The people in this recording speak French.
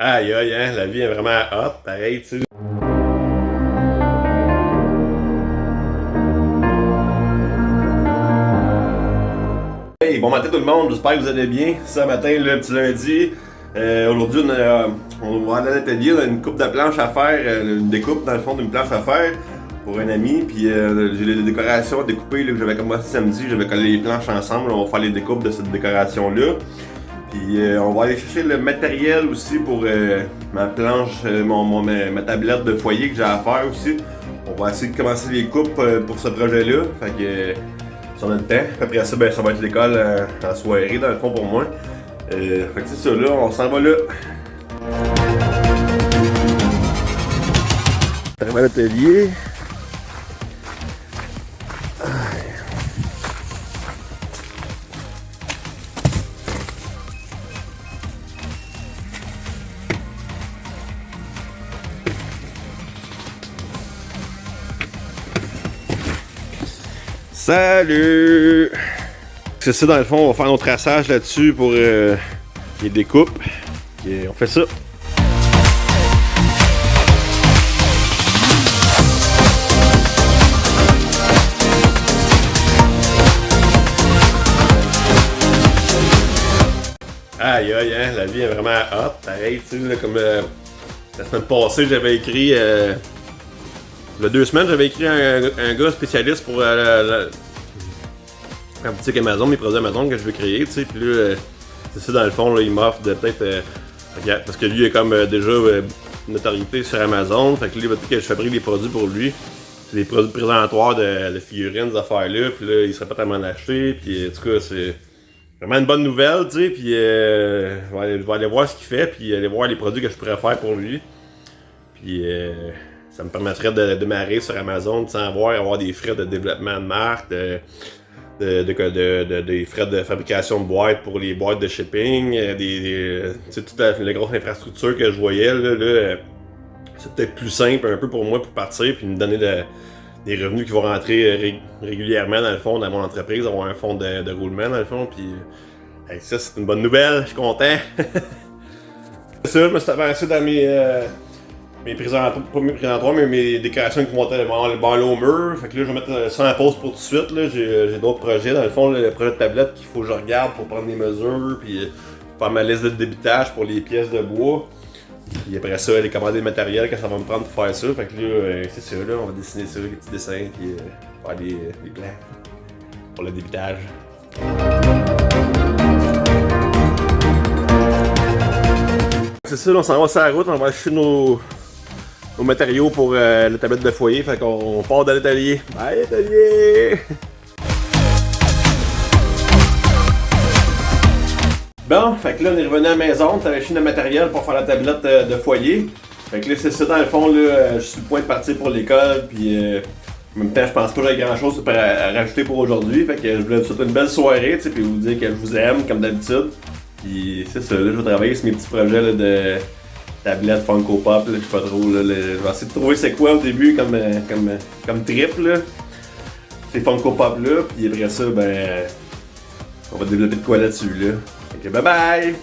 Aïe aïe, hein, la vie est vraiment hot, pareil, tu sais. Hey, bon matin tout le monde, j'espère que vous allez bien. Ce matin, le petit lundi. Aujourd'hui, on va aller à l'atelier, on a une coupe de planches à faire, une découpe dans le fond d'une planche à faire pour un ami. Puis j'ai les décorations découpées là, que j'avais commencé samedi, j'avais collé les planches ensemble, on va faire les découpes de cette décoration-là. Puis on va aller chercher le matériel aussi pour ma planche, ma tablette de foyer que j'ai à faire aussi. On va essayer de commencer les coupes pour ce projet-là. Fait que si on a le temps. Après ça, ben, ça va être l'école en soirée dans le fond pour moi. Fait que c'est ça là, on s'en va là. Arrivé à l'atelier. Salut! C'est ça dans le fond, on va faire nos traçages là-dessus pour les découpes. Et on fait ça. Aïe aïe, hein, la vie est vraiment hot, pareil, tu sais, là, comme la semaine passée, j'avais écrit, il y a 2 semaines, j'avais écrit un gars spécialiste pour la boutique Amazon, mes produits Amazon que je veux créer, tu sais, puis là, c'est ça dans le fond, là, il m'offre de peut-être, parce que lui il a comme déjà une notoriété sur Amazon, fait que lui il va dire que je fabrique des produits pour lui. C'est des produits présentoirs de figurines, des affaires-là, puis là, il serait pas tellement acheter, puis en tout cas, c'est vraiment une bonne nouvelle, tu sais, puis je vais aller voir ce qu'il fait, puis aller voir les produits que je pourrais faire pour lui. Puis ça me permettrait de démarrer sur Amazon sans avoir des frais de développement de marque, des frais de fabrication de boîtes pour les boîtes de shipping, toute la grosse infrastructure que je voyais, là c'est peut-être plus simple un peu pour moi pour partir, puis me donner des revenus qui vont rentrer régulièrement dans le fond dans mon entreprise, avoir un fonds de roulement dans le fond, puis ça c'est une bonne nouvelle, je suis content. C'est ça, je me suis avancé dans mes présentoirs, pas mes présentoirs, mais mes décorations qui vont être au mur. Fait que là, je vais mettre ça en pause pour tout de suite. Là. J'ai d'autres projets. Dans le fond, le projet de tablette qu'il faut que je regarde pour prendre des mesures, puis faire ma liste de débitage pour les pièces de bois. Puis après ça, aller commander le matériel que ça va me prendre pour faire ça. Fait que là, c'est ça, là, on va dessiner ça, les petits dessins, puis faire des plans pour le débitage. C'est ça, là, on s'en va sur la route, on va acheter nos matériaux pour la tablette de foyer, fait qu'on part de l'atelier. Bye atelier! Bon, fait que là on est revenu à la maison, on a acheté le matériel pour faire la tablette de foyer. Fait que là c'est ça dans le fond, là, je suis sur le point de partir pour l'école, puis en même temps je pense pas que j'ai grand chose à rajouter pour aujourd'hui. Fait que je voulais vous souhaiter une belle soirée, tu sais, puis vous dire que je vous aime comme d'habitude. Puis c'est ça, là je vais travailler sur mes petits projets là, de tablette Funko Pop, là, je sais pas trop, là, je vais essayer de trouver c'est quoi au début comme trip, là. Ces Funko Pop là, puis après ça, ben, on va développer de quoi là-dessus, là. Fait que bye bye!